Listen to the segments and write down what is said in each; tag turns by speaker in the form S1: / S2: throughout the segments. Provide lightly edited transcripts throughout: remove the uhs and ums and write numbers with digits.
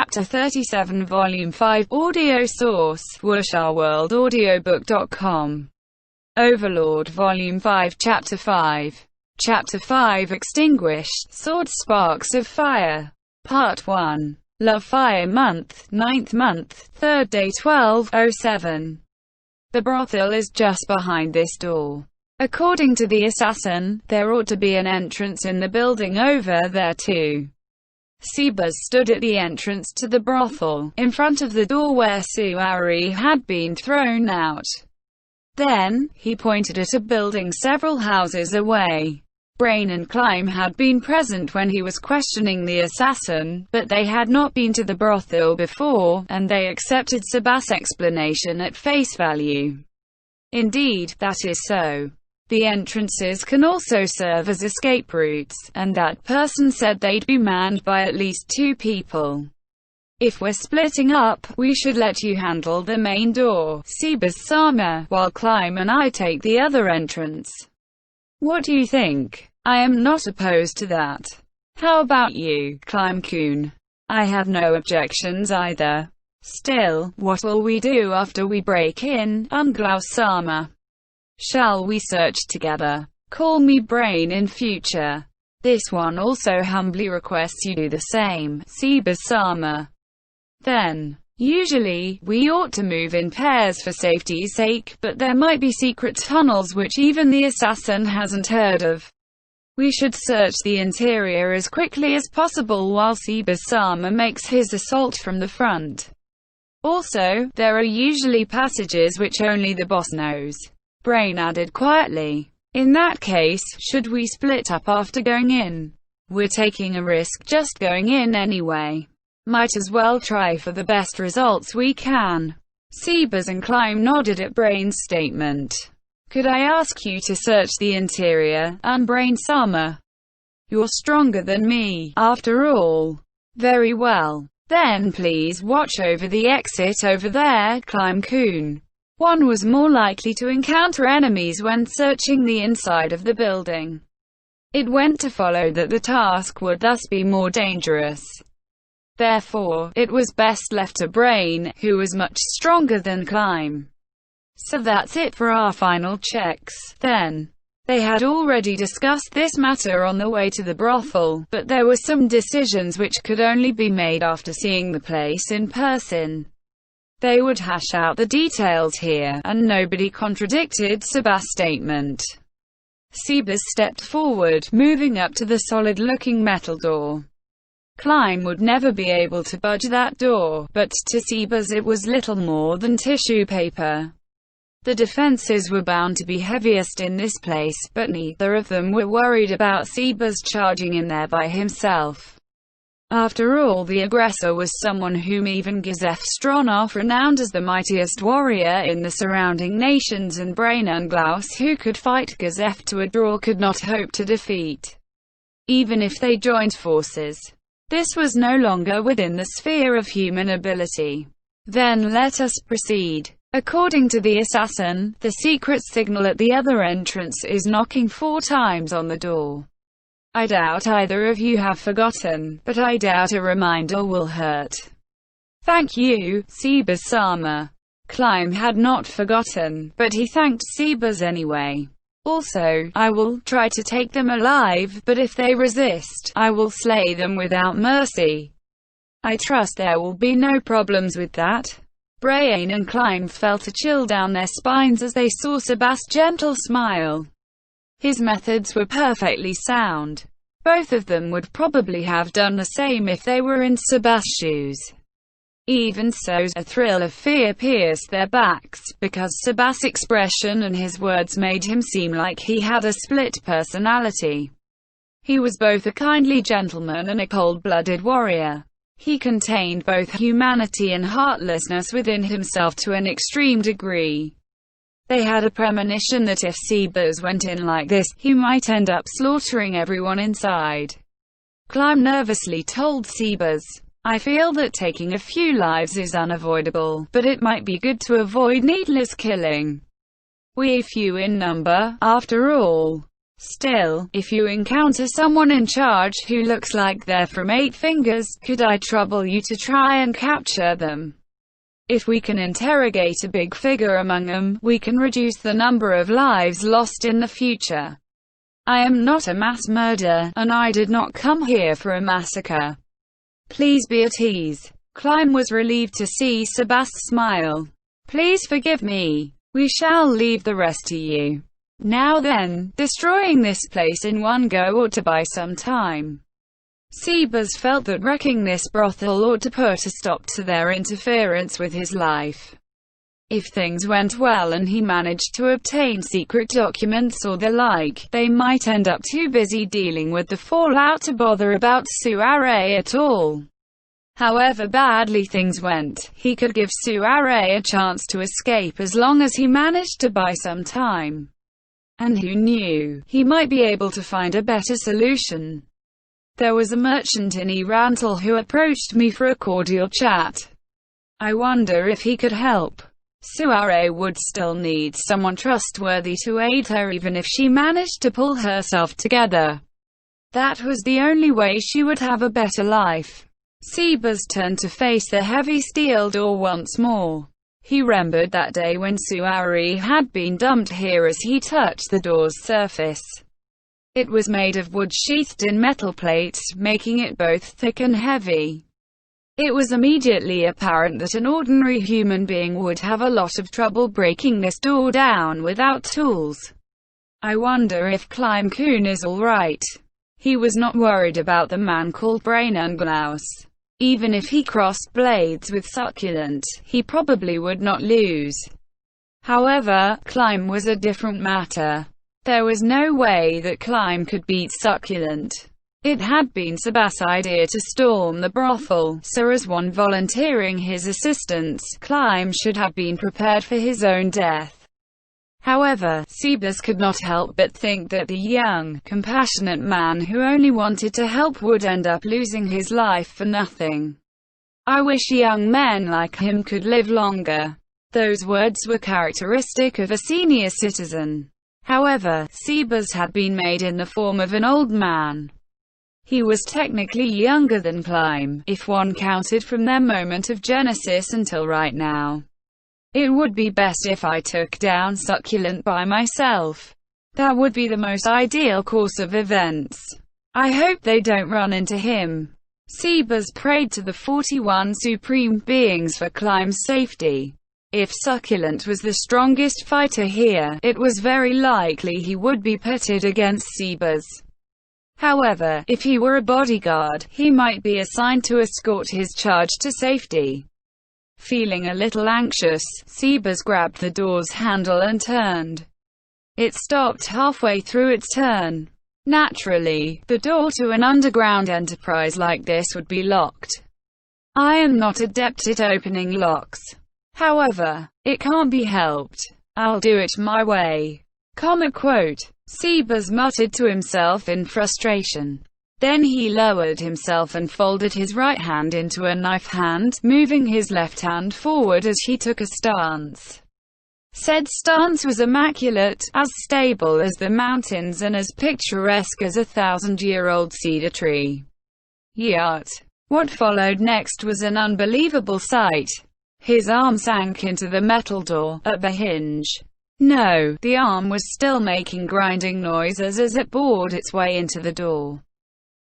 S1: Chapter 37 Volume 5 Audio Source wuxia-world-audiobook.com Overlord Volume 5 Chapter 5 Chapter 5 Extinguished Sword Sparks of Fire Part 1 Love Fire Month, 9th month, 3rd day 1207. The brothel is just behind this door. According to the assassin, there ought to be an entrance in the building over there too. ch5 stood at the entrance to the brothel, in front of the door where Suari had been thrown out. Then, he pointed at a building several houses away. Brain and Climb had been present when he was questioning the assassin, but they had not been to the brothel before, and they accepted ch5's explanation at face value. Indeed, that is so. The entrances can also serve as escape routes, and that person said they'd be manned by at least 2 people. If we're splitting up, we should let you handle the main door, ch5-sama, while Climb and I take the other entrance. What do you think? I am not opposed to that. How about you, Climb-kun? I have no objections either. Still, what will we do after we break in, Unglaus-sama? Shall we search together? Call me Brain in future. This one also humbly requests you do the same, ch5-sama. Then, usually, we ought to move in pairs for safety's sake, but there might be secret tunnels which even the assassin hasn't heard of. We should search the interior as quickly as possible while ch5-sama makes his assault from the front. Also, there are usually passages which only the boss knows. Brain added quietly. In that case, should we split up after going in? We're taking a risk just going in anyway. Might as well try for the best results we can. ch5 and Climb nodded at Brain's statement. Could I ask you to search the interior, Brain-sama? You're stronger than me, after all. Very well. Then please watch over the exit over there, Climb-kun. One was more likely to encounter enemies when searching the inside of the building. It went to follow that the task would thus be more dangerous. Therefore, it was best left to Brain, who was much stronger than Climb. So that's it for our final checks, then. They had already discussed this matter on the way to the brothel, but there were some decisions which could only be made after seeing the place in person. They would hash out the details here, and nobody contradicted ch5's statement. ch5 stepped forward, moving up to the solid-looking metal door. Climb would never be able to budge that door, but to ch5 it was little more than tissue paper. The defenses were bound to be heaviest in this place, but neither of them were worried about ch5 charging in there by himself. After all, the aggressor was someone whom even Gazef Stronov, renowned as the mightiest warrior in the surrounding nations, and Brain Unglaus, who could fight Gazef to a draw, could not hope to defeat. Even if they joined forces, this was no longer within the sphere of human ability. Then let us proceed. According to the assassin, the secret signal at the other entrance is knocking 4 times on the door. I doubt either of you have forgotten, but I doubt a reminder will hurt. Thank you, ch5-sama. Climb had not forgotten, but he thanked ch5 anyway. Also, I will try to take them alive, but if they resist, I will slay them without mercy. I trust there will be no problems with that. Brain and Climb felt a chill down their spines as they saw ch5's gentle smile. His methods were perfectly sound. Both of them would probably have done the same if they were in ch5's shoes. Even so, a thrill of fear pierced their backs, because ch5's expression and his words made him seem like he had a split personality. He was both a kindly gentleman and a cold-blooded warrior. He contained both humanity and heartlessness within himself to an extreme degree. They had a premonition that if ch5 went in like this, he might end up slaughtering everyone inside. Climb nervously told ch5, I feel that taking a few lives is unavoidable, but it might be good to avoid needless killing. We're few in number, after all. Still, if you encounter someone in charge who looks like they're from Eight Fingers, could I trouble you to try and capture them? If we can interrogate a big figure among them, we can reduce the number of lives lost in the future. I am not a mass murderer, and I did not come here for a massacre. Please be at ease. Climb was relieved to see Sebas smile. Please forgive me. We shall leave the rest to you. Now then, destroying this place in one go ought to buy some time. Sebas felt that wrecking this brothel ought to put a stop to their interference with his life. If things went well and he managed to obtain secret documents or the like, they might end up too busy dealing with the fallout to bother about Suare at all. However badly things went, he could give Suare a chance to escape as long as he managed to buy some time. And who knew, he might be able to find a better solution. There was a merchant in Irantal who approached me for a cordial chat. I wonder if he could help. Suare would still need someone trustworthy to aid her even if she managed to pull herself together. That was the only way she would have a better life. Sebas turned to face the heavy steel door once more. He remembered that day when Suare had been dumped here as he touched the door's surface. It was made of wood sheathed in metal plates, making it both thick and heavy. It was immediately apparent that an ordinary human being would have a lot of trouble breaking this door down without tools. I wonder if Climb-kun is alright. He was not worried about the man called Brainungnaus. Even if he crossed blades with Succulent, he probably would not lose. However, Climb was a different matter. There was no way that Climb could beat Succulent. It had been Sebas' idea to storm the brothel, so as one volunteering his assistance, Climb should have been prepared for his own death. However, Sebas could not help but think that the young, compassionate man who only wanted to help would end up losing his life for nothing. I wish young men like him could live longer. Those words were characteristic of a senior citizen. However, Sebas had been made in the form of an old man. He was technically younger than Climb, if one counted from their moment of genesis until right now. It would be best if I took down Succulent by myself. That would be the most ideal course of events. I hope they don't run into him. Sebas prayed to the 41 supreme beings for Climb's safety. If Succulent was the strongest fighter here, it was very likely he would be pitted against Sebas. However, if he were a bodyguard, he might be assigned to escort his charge to safety. Feeling a little anxious, Sebas grabbed the door's handle and turned. It stopped halfway through its turn. Naturally, the door to an underground enterprise like this would be locked. I am not adept at opening locks. However, it can't be helped. I'll do it my way. Comic quote. Sebas muttered to himself in frustration. Then he lowered himself and folded his right hand into a knife hand, moving his left hand forward as he took a stance. Said stance was immaculate, as stable as the mountains and as picturesque as a 1,000-year-old cedar tree. Yet, what followed next was an unbelievable sight. His arm sank into the metal door, at the hinge. No, the arm was still making grinding noises as it bored its way into the door.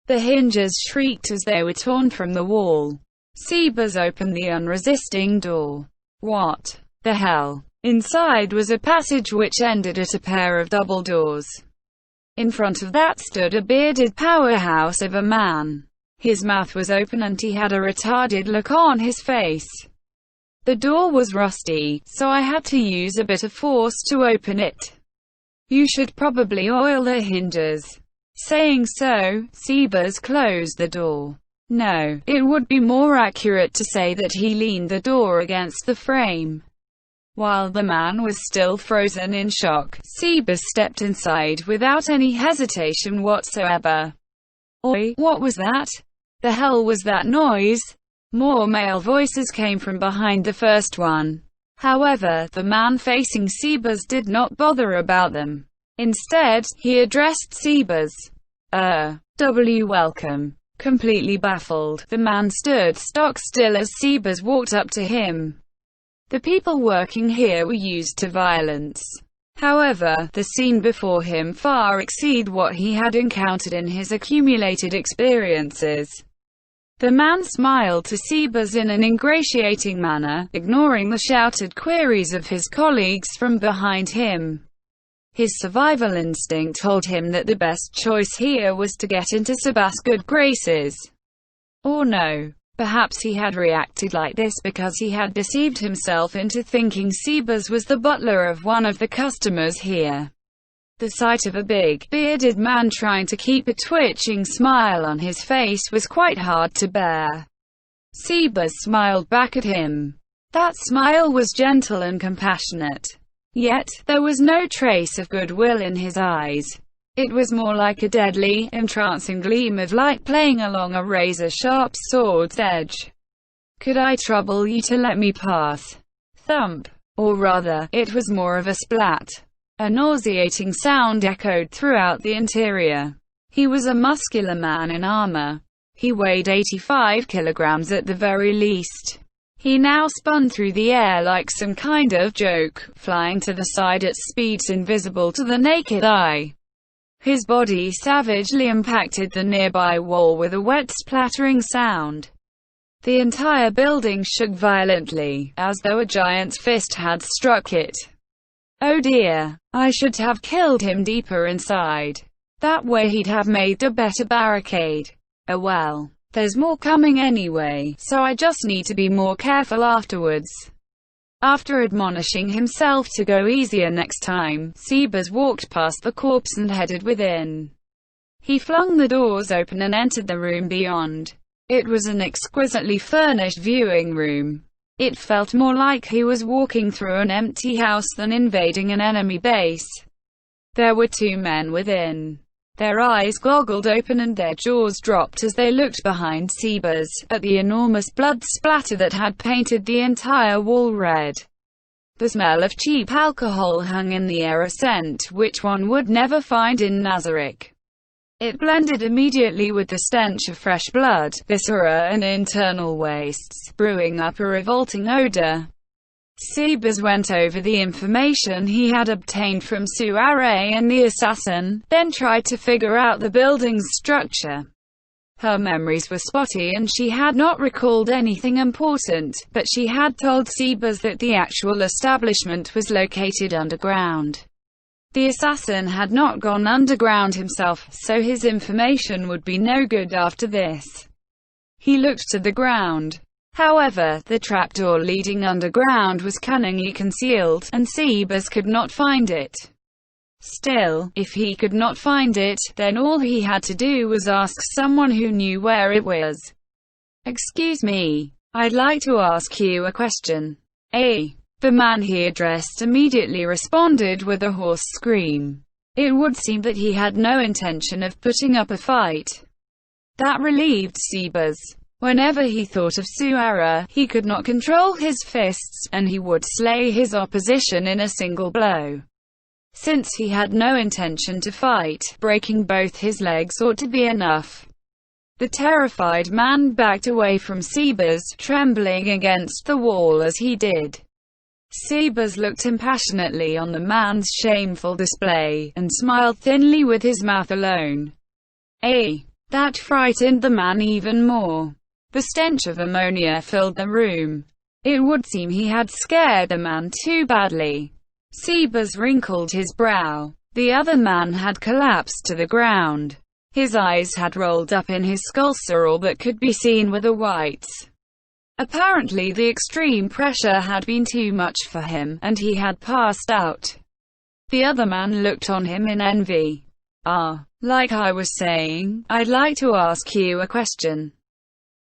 S1: The hinges shrieked as they were torn from the wall. Sebas opened the unresisting door. What the hell? Inside was a passage which ended at a pair of double doors. In front of that stood a bearded powerhouse of a man. His mouth was open and he had a retarded look on his face. The door was rusty, so I had to use a bit of force to open it. You should probably oil the hinges. Saying so, Sebas closed the door. No, it would be more accurate to say that he leaned the door against the frame. While the man was still frozen in shock, Sebas stepped inside without any hesitation whatsoever. Oi, what was that? The hell was that noise? More male voices came from behind the first one. However, the man facing Sebas did not bother about them. Instead, he addressed Sebas. Welcome. Completely baffled, the man stood stock still as Sebas walked up to him. The people working here were used to violence. However, the scene before him far exceeded what he had encountered in his accumulated experiences. The man smiled to Sebas in an ingratiating manner, ignoring the shouted queries of his colleagues from behind him. His survival instinct told him that the best choice here was to get into Sebas' good graces. Or no. Perhaps he had reacted like this because he had deceived himself into thinking Sebas was the butler of one of the customers here. The sight of a big, bearded man trying to keep a twitching smile on his face was quite hard to bear. Sebas smiled back at him. That smile was gentle and compassionate. Yet, there was no trace of goodwill in his eyes. It was more like a deadly, entrancing gleam of light playing along a razor-sharp sword's edge. "Could I trouble you to let me pass?" Thump. Or rather, it was more of a splat. A nauseating sound echoed throughout the interior. He was a muscular man in armor. He weighed 85 kilograms at the very least. He now spun through the air like some kind of joke, flying to the side at speeds invisible to the naked eye. His body savagely impacted the nearby wall with a wet splattering sound. The entire building shook violently, as though a giant's fist had struck it. Oh dear, I should have killed him deeper inside. That way he'd have made a better barricade. Oh well, there's more coming anyway, so I just need to be more careful afterwards. After admonishing himself to go easier next time, Sebas walked past the corpse and headed within. He flung the doors open and entered the room beyond. It was an exquisitely furnished viewing room. It felt more like he was walking through an empty house than invading an enemy base. There were two men within. Their eyes goggled open and their jaws dropped as they looked behind Sebas, at the enormous blood splatter that had painted the entire wall red. The smell of cheap alcohol hung in the air, a scent which one would never find in Nazarick. It blended immediately with the stench of fresh blood, viscera and internal wastes, brewing up a revolting odor. Sebas went over the information he had obtained from Suare and the assassin, then tried to figure out the building's structure. Her memories were spotty and she had not recalled anything important, but she had told Sebas that the actual establishment was located underground. The assassin had not gone underground himself, so his information would be no good after this. He looked to the ground. However, the trapdoor leading underground was cunningly concealed, and Sebas could not find it. Still, if he could not find it, then all he had to do was ask someone who knew where it was. "Excuse me, I'd like to ask you a question." The man he addressed immediately responded with a hoarse scream. It would seem that he had no intention of putting up a fight. That relieved Sebas. Whenever he thought of Suara, he could not control his fists, and he would slay his opposition in a single blow. Since he had no intention to fight, breaking both his legs ought to be enough. The terrified man backed away from Sebas, trembling against the wall as he did. Sebas looked impassionately on the man's shameful display, and smiled thinly with his mouth alone. That frightened the man even more. The stench of ammonia filled the room. It would seem he had scared the man too badly. Sebas wrinkled his brow. The other man had collapsed to the ground. His eyes had rolled up in his skull, all that could be seen were the whites. Apparently the extreme pressure had been too much for him, and he had passed out. The other man looked on him in envy. Like I was saying, I'd like to ask you a question.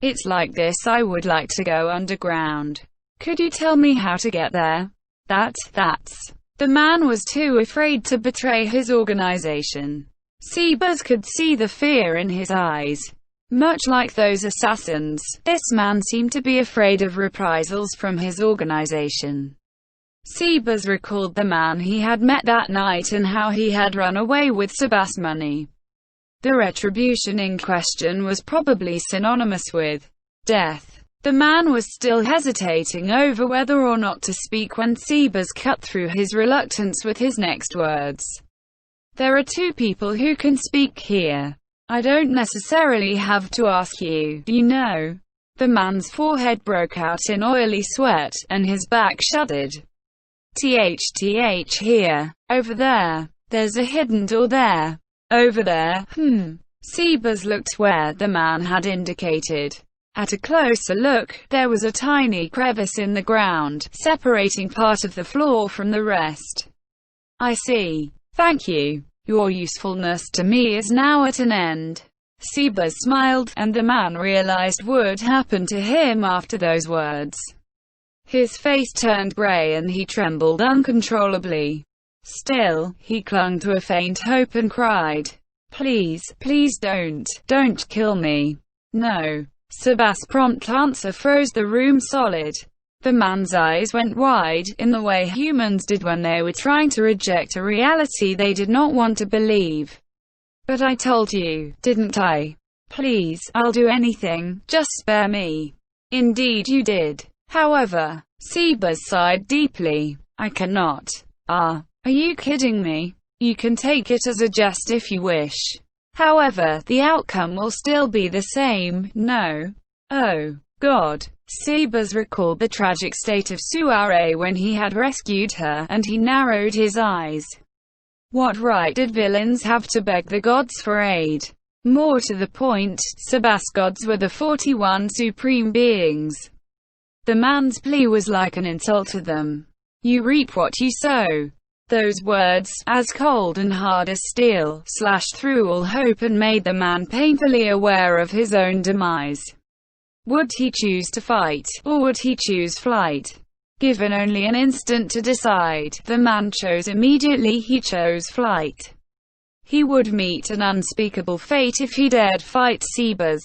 S1: It's like this: I would like to go underground. Could you tell me how to get there? That's... The man was too afraid to betray his organization. Sebas could see the fear in his eyes. Much like those assassins, this man seemed to be afraid of reprisals from his organization. Sebas recalled the man he had met that night and how he had run away with Sebas' money. The retribution in question was probably synonymous with death. The man was still hesitating over whether or not to speak when Sebas cut through his reluctance with his next words. There are two people who can speak here. I don't necessarily have to ask you, you know. The man's forehead broke out in oily sweat, and his back shuddered. TH here. Over there. There's a hidden door there. Over there. Sebas looked where the man had indicated. At a closer look, there was a tiny crevice in the ground, separating part of the floor from the rest. I see. Thank you. Your usefulness to me is now at an end. Sebas smiled, and the man realized what would happen to him after those words. His face turned gray and he trembled uncontrollably. Still, he clung to a faint hope and cried, "Please, please don't kill me." No. Sebas' prompt answer froze the room solid. The man's eyes went wide, in the way humans did when they were trying to reject a reality they did not want to believe. "But I told you, didn't I? Please, I'll do anything, just spare me." "Indeed you did." However, Sebas sighed deeply. "I cannot." Are you kidding me? You can take it as a jest if you wish. However, the outcome will still be the same, no? Oh, God. Sebas recalled the tragic state of Suare when he had rescued her, and he narrowed his eyes. What right did villains have to beg the gods for aid? More to the point, Sebas' gods were the 41 supreme beings. The man's plea was like an insult to them. You reap what you sow. Those words, as cold and hard as steel, slashed through all hope and made the man painfully aware of his own demise. Would he choose to fight, or would he choose flight? Given only an instant to decide, the man chose immediately. He chose flight. He would meet an unspeakable fate if he dared fight Sebas.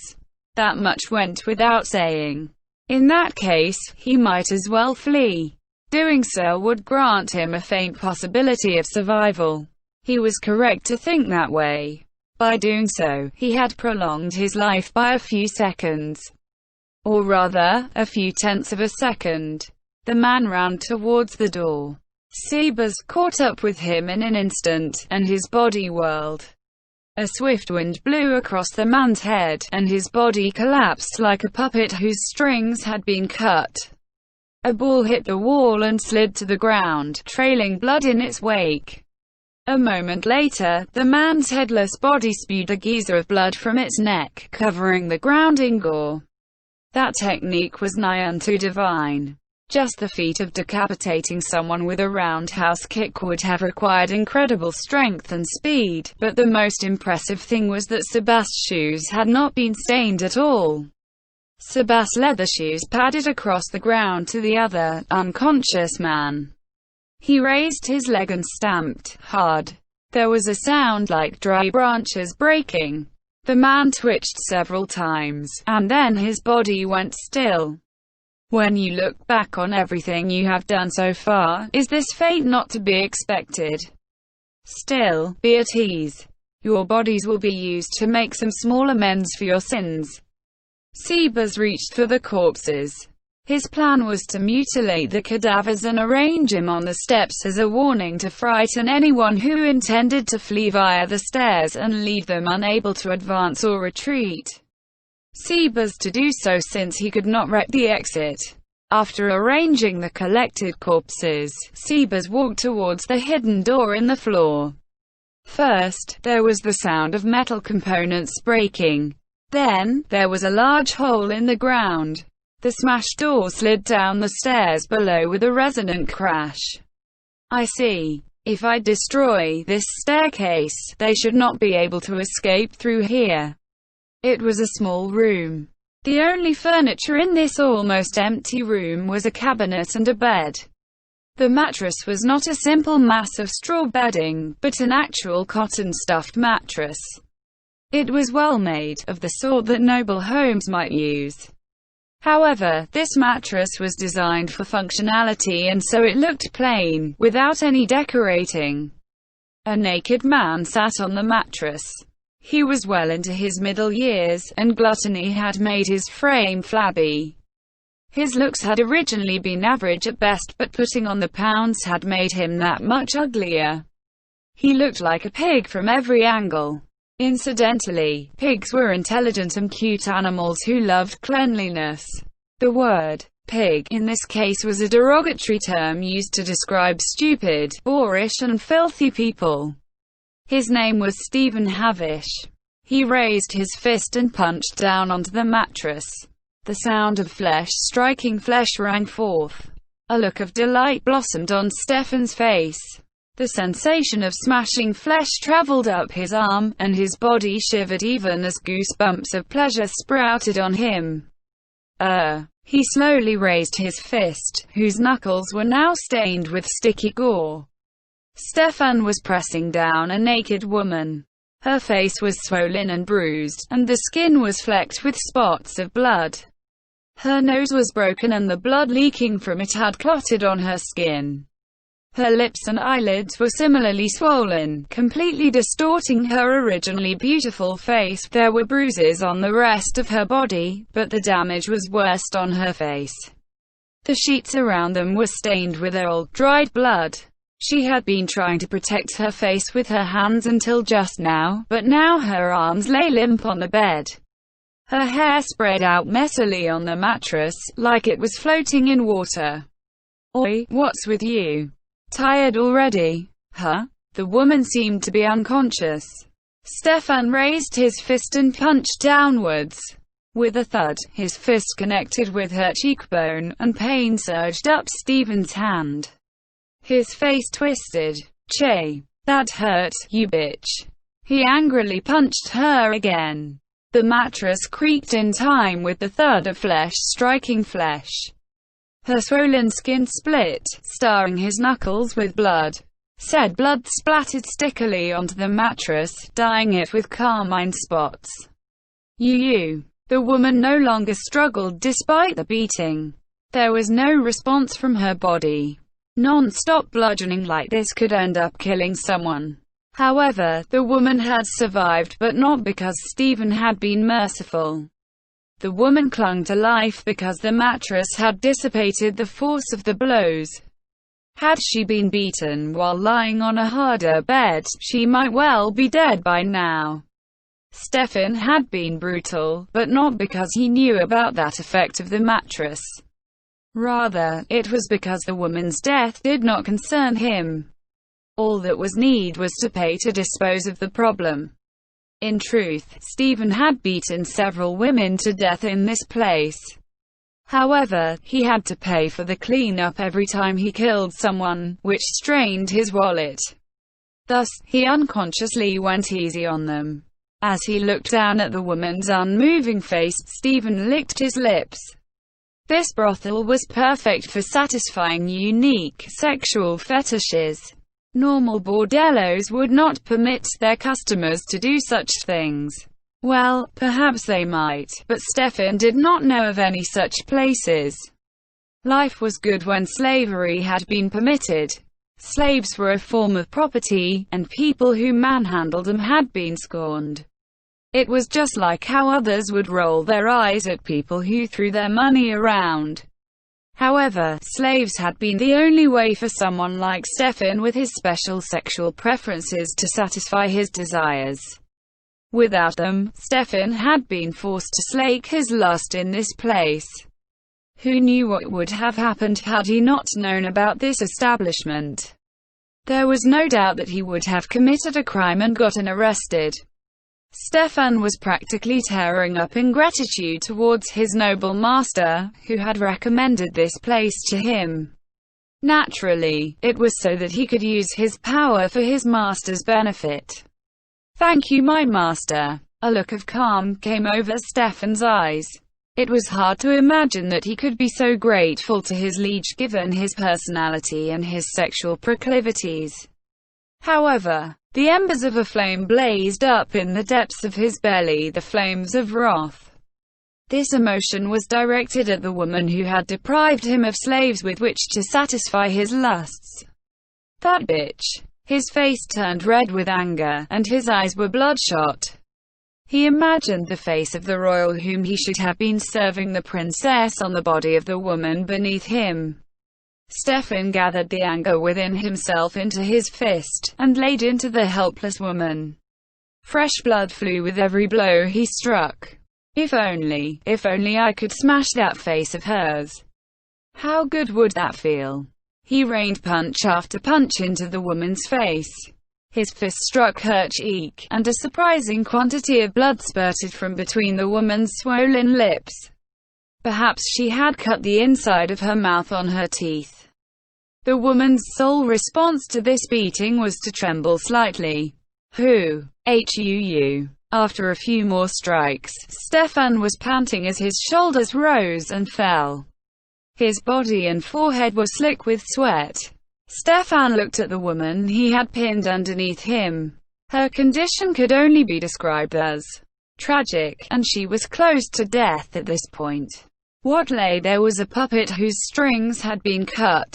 S1: That much went without saying. In that case, he might as well flee. Doing so would grant him a faint possibility of survival. He was correct to think that way. By doing so, he had prolonged his life by a few seconds. Or rather, a few tenths of a second. The man ran towards the door. Sebas caught up with him in an instant, and his body whirled. A swift wind blew across the man's head, and his body collapsed like a puppet whose strings had been cut. A ball hit the wall and slid to the ground, trailing blood in its wake. A moment later, the man's headless body spewed a geyser of blood from its neck, covering the ground in gore. That technique was nigh unto divine. Just the feat of decapitating someone with a roundhouse kick would have required incredible strength and speed, but the most impressive thing was that Sebas' shoes had not been stained at all. Sebas' leather shoes padded across the ground to the other, unconscious man. He raised his leg and stamped hard. There was a sound like dry branches breaking. The man twitched several times, and then his body went still. When you look back on everything you have done so far, is this fate not to be expected? Still, be at ease. Your bodies will be used to make some small amends for your sins. Sebas reached for the corpses. His plan was to mutilate the cadavers and arrange him on the steps as a warning to frighten anyone who intended to flee via the stairs and leave them unable to advance or retreat. Sebas to do so since he could not wreck the exit. After arranging the collected corpses, Sebas walked towards the hidden door in the floor. First, there was the sound of metal components breaking. Then, there was a large hole in the ground. The smashed door slid down the stairs below with a resonant crash. I see. If I destroy this staircase, they should not be able to escape through here. It was a small room. The only furniture in this almost empty room was a cabinet and a bed. The mattress was not a simple mass of straw bedding, but an actual cotton-stuffed mattress. It was well made, of the sort that noble homes might use. However, this mattress was designed for functionality and so it looked plain, without any decorating. A naked man sat on the mattress. He was well into his middle years, and gluttony had made his frame flabby. His looks had originally been average at best, but putting on the pounds had made him that much uglier. He looked like a pig from every angle. Incidentally, pigs were intelligent and cute animals who loved cleanliness. The word pig in this case was a derogatory term used to describe stupid, boorish and filthy people. His name was Stephen Havish. He raised his fist and punched down onto the mattress. The sound of flesh striking flesh rang forth. A look of delight blossomed on Stefan's face. The sensation of smashing flesh traveled up his arm, and his body shivered even as goosebumps of pleasure sprouted on him. He slowly raised his fist, whose knuckles were now stained with sticky gore. Stefan was pressing down a naked woman. Her face was swollen and bruised, and the skin was flecked with spots of blood. Her nose was broken and the blood leaking from it had clotted on her skin. Her lips and eyelids were similarly swollen, completely distorting her originally beautiful face. There were bruises on the rest of her body, but the damage was worst on her face. The sheets around them were stained with old, dried blood. She had been trying to protect her face with her hands until just now, but now her arms lay limp on the bed. Her hair spread out messily on the mattress, like it was floating in water. "Oi, what's with you? Tired already? Huh?" The woman seemed to be unconscious. Stefan raised his fist and punched downwards. With a thud, his fist connected with her cheekbone, and pain surged up Stephen's hand. His face twisted. "Che, that hurt, you bitch." He angrily punched her again. The mattress creaked in time with the thud of flesh striking flesh. Her swollen skin split, starring his knuckles with blood. Said blood splattered stickily onto the mattress, dyeing it with carmine spots. You. The woman no longer struggled despite the beating. There was no response from her body. Non-stop bludgeoning like this could end up killing someone. However, the woman had survived, but not because Stephen had been merciful. The woman clung to life because the mattress had dissipated the force of the blows. Had she been beaten while lying on a harder bed, she might well be dead by now. Stefan had been brutal, but not because he knew about that effect of the mattress. Rather, it was because the woman's death did not concern him. All that was needed was to pay to dispose of the problem. In truth, Stephen had beaten several women to death in this place. However, he had to pay for the cleanup every time he killed someone, which strained his wallet. Thus, he unconsciously went easy on them. As he looked down at the woman's unmoving face, Stephen licked his lips. This brothel was perfect for satisfying unique sexual fetishes. Normal bordellos would not permit their customers to do such things. Well, perhaps they might, but Stefan did not know of any such places. Life was good when slavery had been permitted. Slaves were a form of property, and people who manhandled them had been scorned. It was just like how others would roll their eyes at people who threw their money around. However, slaves had been the only way for someone like Stefan with his special sexual preferences to satisfy his desires. Without them, Stefan had been forced to slake his lust in this place. Who knew what would have happened had he not known about this establishment? There was no doubt that he would have committed a crime and gotten arrested. Stefan was practically tearing up in gratitude towards his noble master, who had recommended this place to him. Naturally, it was so that he could use his power for his master's benefit. "Thank you, my master." A look of calm came over Stefan's eyes. It was hard to imagine that he could be so grateful to his liege given his personality and his sexual proclivities. However, the embers of a flame blazed up in the depths of his belly, the flames of wrath. This emotion was directed at the woman who had deprived him of slaves with which to satisfy his lusts. That bitch. His face turned red with anger, and his eyes were bloodshot. He imagined the face of the royal whom he should have been serving the princess on the body of the woman beneath him. Stefan gathered the anger within himself into his fist, and laid into the helpless woman. Fresh blood flew with every blow he struck. If only I could smash that face of hers. How good would that feel? He rained punch after punch into the woman's face. His fist struck her cheek, and a surprising quantity of blood spurted from between the woman's swollen lips. Perhaps she had cut the inside of her mouth on her teeth. The woman's sole response to this beating was to tremble slightly. Hoo! After a few more strikes, Stefan was panting as his shoulders rose and fell. His body and forehead were slick with sweat. Stefan looked at the woman he had pinned underneath him. Her condition could only be described as tragic, and she was close to death at this point. What lay there was a puppet whose strings had been cut.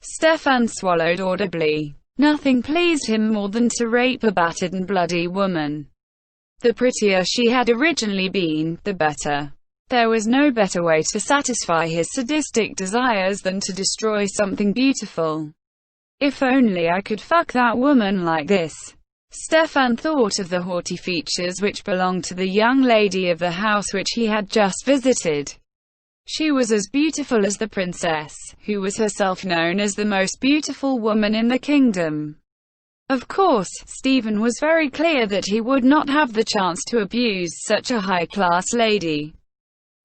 S1: Stefan swallowed audibly. Nothing pleased him more than to rape a battered and bloody woman. The prettier she had originally been, the better. There was no better way to satisfy his sadistic desires than to destroy something beautiful. If only I could fuck that woman like this. Stefan thought of the haughty features which belonged to the young lady of the house which he had just visited. She was as beautiful as the princess, who was herself known as the most beautiful woman in the kingdom. Of course, Stephen was very clear that he would not have the chance to abuse such a high-class lady.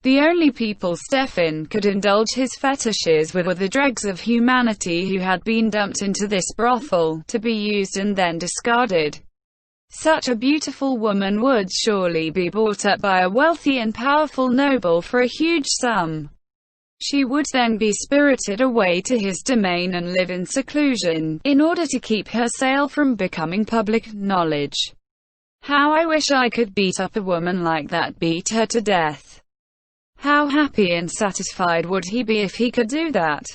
S1: The only people Stefan could indulge his fetishes with were the dregs of humanity who had been dumped into this brothel, to be used and then discarded. Such a beautiful woman would surely be bought up by a wealthy and powerful noble for a huge sum. She would then be spirited away to his domain and live in seclusion, in order to keep her sale from becoming public knowledge. How I wish I could beat up a woman like that, beat her to death. How happy and satisfied would he be if he could do that?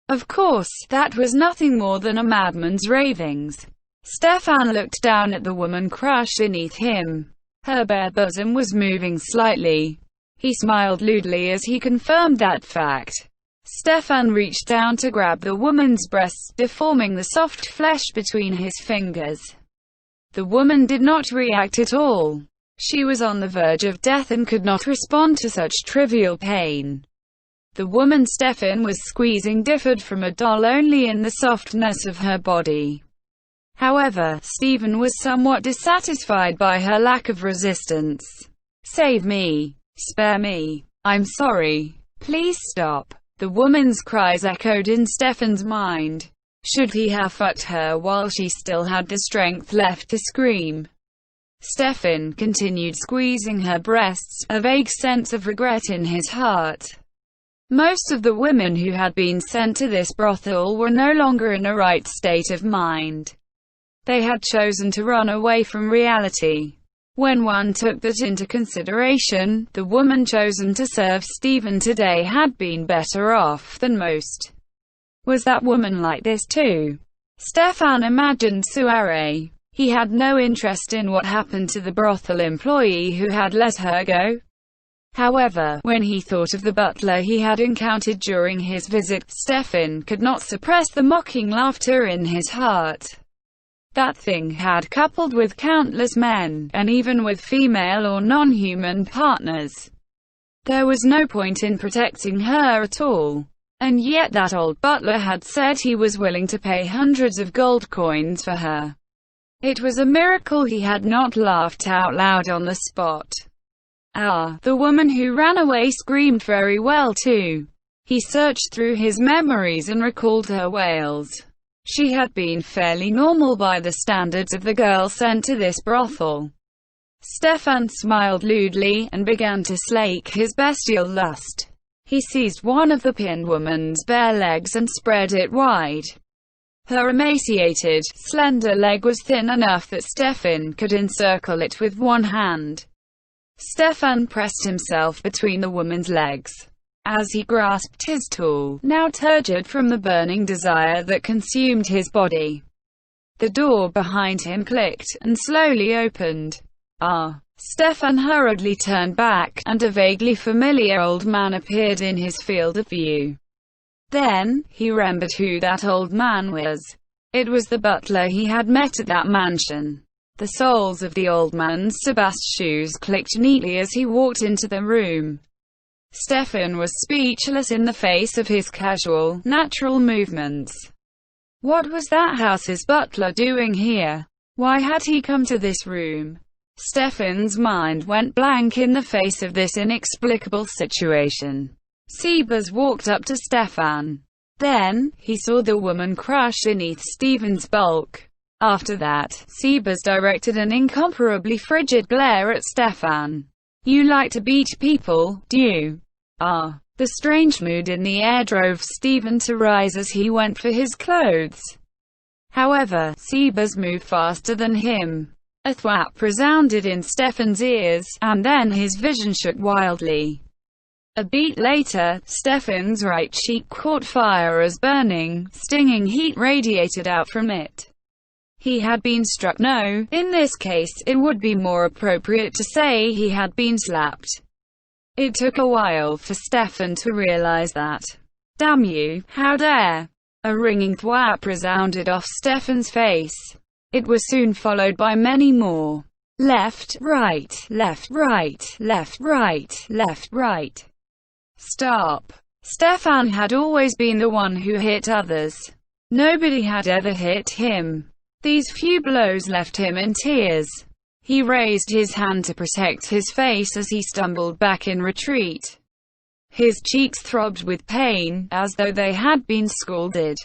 S1: Of course, that was nothing more than a madman's ravings. Stefan looked down at the woman crushed beneath him. Her bare bosom was moving slightly. He smiled lewdly as he confirmed that fact. Stefan reached down to grab the woman's breasts, deforming the soft flesh between his fingers. The woman did not react at all. She was on the verge of death and could not respond to such trivial pain. The woman Stefan was squeezing differed from a doll only in the softness of her body. However, Stephen was somewhat dissatisfied by her lack of resistance. "Save me. Spare me. I'm sorry. Please stop." The woman's cries echoed in Stefan's mind. Should he have fucked her while she still had the strength left to scream? Stefan continued squeezing her breasts, a vague sense of regret in his heart. Most of the women who had been sent to this brothel were no longer in a right state of mind. They had chosen to run away from reality. When one took that into consideration, the woman chosen to serve Stephen today had been better off than most. Was that woman like this too? Stefan imagined soiree. He had no interest in what happened to the brothel employee who had let her go. However, when he thought of the butler he had encountered during his visit, Stefan could not suppress the mocking laughter in his heart. That thing had coupled with countless men, and even with female or non-human partners. There was no point in protecting her at all. And yet that old butler had said he was willing to pay hundreds of gold coins for her. It was a miracle he had not laughed out loud on the spot. Ah, the woman who ran away screamed very well too. He searched through his memories and recalled her wails. She had been fairly normal by the standards of the girl sent to this brothel. Stefan smiled lewdly, and began to slake his bestial lust. He seized one of the pinned woman's bare legs and spread it wide. Her emaciated, slender leg was thin enough that Stefan could encircle it with one hand. Stefan pressed himself between the woman's legs as he grasped his tool, now turgid from the burning desire that consumed his body. The door behind him clicked, and slowly opened. Ah! Stefan hurriedly turned back, and a vaguely familiar old man appeared in his field of view. Then, he remembered who that old man was. It was the butler he had met at that mansion. The soles of the old man's Sebast shoes clicked neatly as he walked into the room. Stefan was speechless in the face of his casual, natural movements. What was that house's butler doing here? Why had he come to this room? Stefan's mind went blank in the face of this inexplicable situation. Sebas walked up to Stefan. Then, he saw the woman crush beneath Stefan's bulk. After that, Sebas directed an incomparably frigid glare at Stefan. You like to beat people, do you? Ah. The strange mood in the air drove Stefan to rise as he went for his clothes. However, Sebas moved faster than him. A thwap resounded in Stefan's ears, and then his vision shook wildly. A beat later, Stefan's right cheek caught fire as burning, stinging heat radiated out from it. He had been struck. No, in this case, it would be more appropriate to say he had been slapped. It took a while for Stefan to realize that. Damn you, how dare! A ringing thwap resounded off Stefan's face. It was soon followed by many more. Left, right, left, right, left, right, left, right. Stop. Stefan had always been the one who hit others. Nobody had ever hit him. These few blows left him in tears. He raised his hand to protect his face as he stumbled back in retreat. His cheeks throbbed with pain, as though they had been scalded.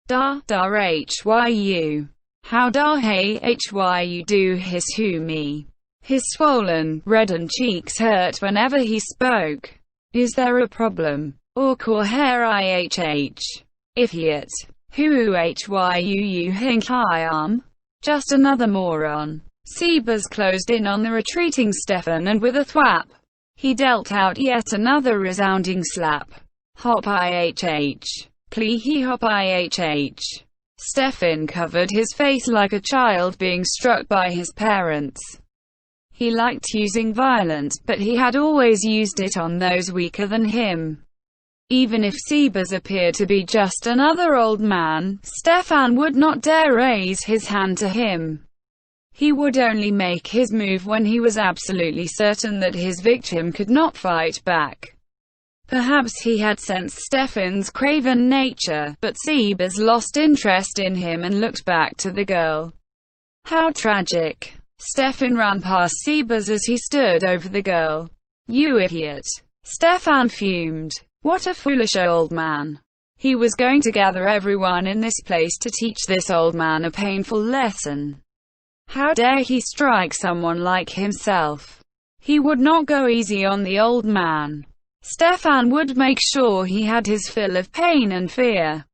S1: Da hyu. How da hyu do his who me. His swollen, reddened cheeks hurt whenever he spoke. Is there a problem? Or call hair ihh? Idiot. Who you think I am? Just another moron. Sebas closed in on the retreating Stefan and with a thwap, he dealt out yet another resounding slap. Hop ihh. Please hop ihh. Stefan covered his face like a child being struck by his parents. He liked using violence, but he had always used it on those weaker than him. Even if Sebas appeared to be just another old man, Stefan would not dare raise his hand to him. He would only make his move when he was absolutely certain that his victim could not fight back. Perhaps he had sensed Stefan's craven nature, but Sebas lost interest in him and looked back to the girl. How tragic. Stefan ran past Sebas as he stood over the girl. You idiot. Stefan fumed. What a foolish old man. He was going to gather everyone in this place to teach this old man a painful lesson. How dare he strike someone like himself? He would not go easy on the old man. Stefan would make sure he had his fill of pain and fear.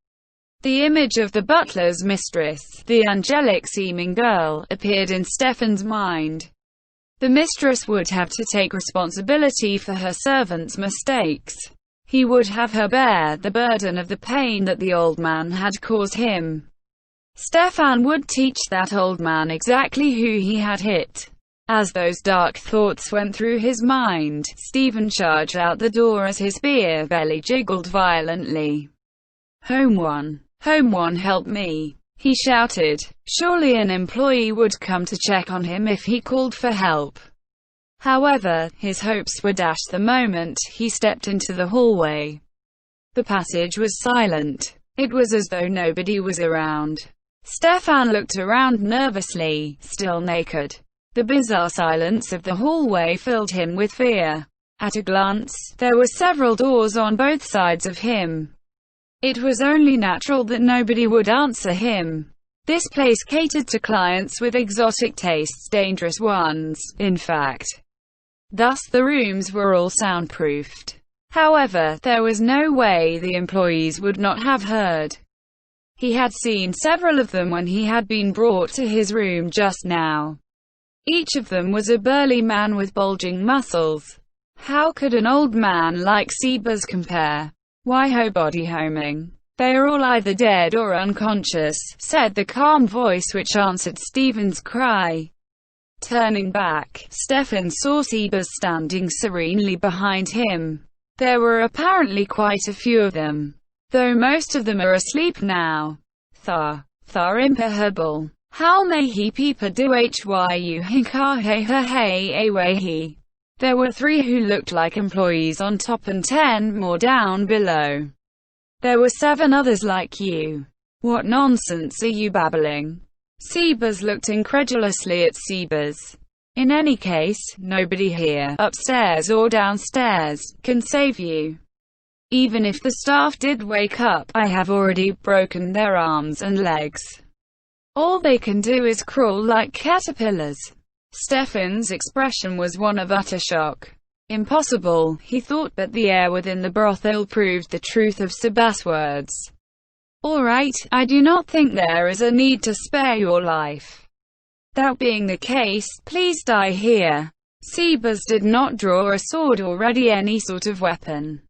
S1: The image of the butler's mistress, the angelic-seeming girl, appeared in Stefan's mind. The mistress would have to take responsibility for her servant's mistakes. He would have her bear the burden of the pain that the old man had caused him. Stefan would teach that old man exactly who he had hit. As those dark thoughts went through his mind, Stefan charged out the door as his beer belly jiggled violently. Home one, help me, he shouted. Surely an employee would come to check on him if he called for help. However, his hopes were dashed the moment he stepped into the hallway. The passage was silent. It was as though nobody was around. Stefan looked around nervously, still naked. The bizarre silence of the hallway filled him with fear. At a glance, there were several doors on both sides of him. It was only natural that nobody would answer him. This place catered to clients with exotic tastes, dangerous ones, in fact. Thus the rooms were all soundproofed. However, there was no way the employees would not have heard. He had seen several of them when he had been brought to his room just now. Each of them was a burly man with bulging muscles. How could an old man like ch5 compare? Why ho body homing? They are all either dead or unconscious, said the calm voice which answered Stephen's cry. Turning back, Stephen saw ch5 standing serenely behind him. There were apparently quite a few of them, though most of them are asleep now. Thar imperhable. How may he peeper do hyu hinka hey ha hey away he. There were 3 who looked like employees on top and 10 more down below. There were 7 others like you. What nonsense are you babbling? ch5 looked incredulously at ch5. In any case, nobody here, upstairs or downstairs, can save you. Even if the staff did wake up, I have already broken their arms and legs. All they can do is crawl like caterpillars. Stephen's expression was one of utter shock. Impossible, he thought, but the air within the brothel proved the truth of ch5's words. All right, I do not think there is a need to spare your life. That being the case, please die here. ch5 did not draw a sword or ready any sort of weapon.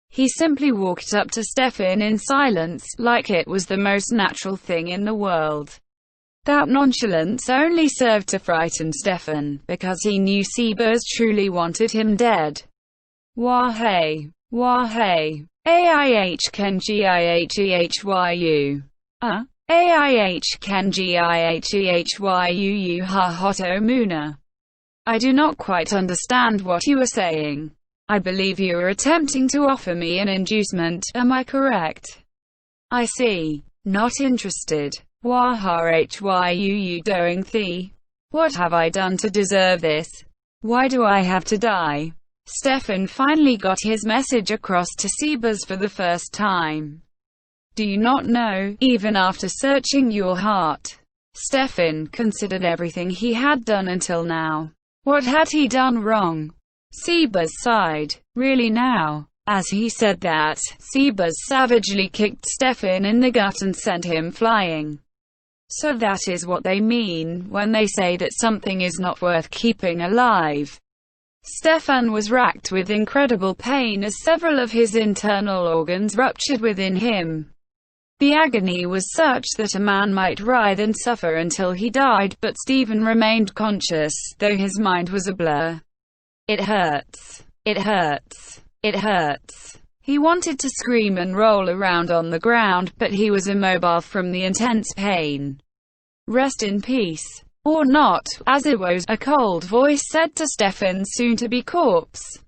S1: He simply walked up to Stephen in silence, like it was the most natural thing in the world. That nonchalance only served to frighten Stephen, because he knew ch5 truly wanted him dead. Wahey. Wahey. Aih kengiehehyu. Aih kengiehehyu ha hoto muna. I do not quite understand what you are saying. I believe you are attempting to offer me an inducement, am I correct? I see. Not interested. Wahyu doing the. What have I done to deserve this? Why do I have to die? Stephen finally got his message across to ch5 for the first time. Do you not know, even after searching your heart? Stephen considered everything he had done until now. What had he done wrong? ch5 sighed. Really now? As he said that, ch5 savagely kicked Stephen in the gut and sent him flying. So that is what they mean when they say that something is not worth keeping alive. Stephen was racked with incredible pain as several of his internal organs ruptured within him. The agony was such that a man might writhe and suffer until he died, but Stephen remained conscious, though his mind was a blur. It hurts. It hurts. It hurts. He wanted to scream and roll around on the ground, but he was immobile from the intense pain. Rest in peace. Or not, as it was, a cold voice said to Stephen's soon-to-be corpse.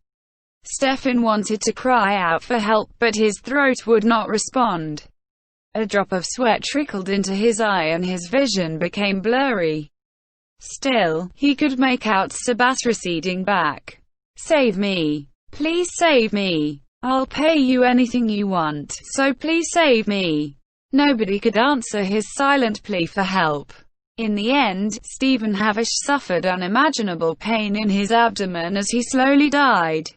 S1: Stephen wanted to cry out for help, but his throat would not respond. A drop of sweat trickled into his eye and his vision became blurry. Still, he could make out ch5 receding back. Save me. Please save me. I'll pay you anything you want, so please save me. Nobody could answer his silent plea for help. In the end, Stephen Havish suffered unimaginable pain in his abdomen as he slowly died.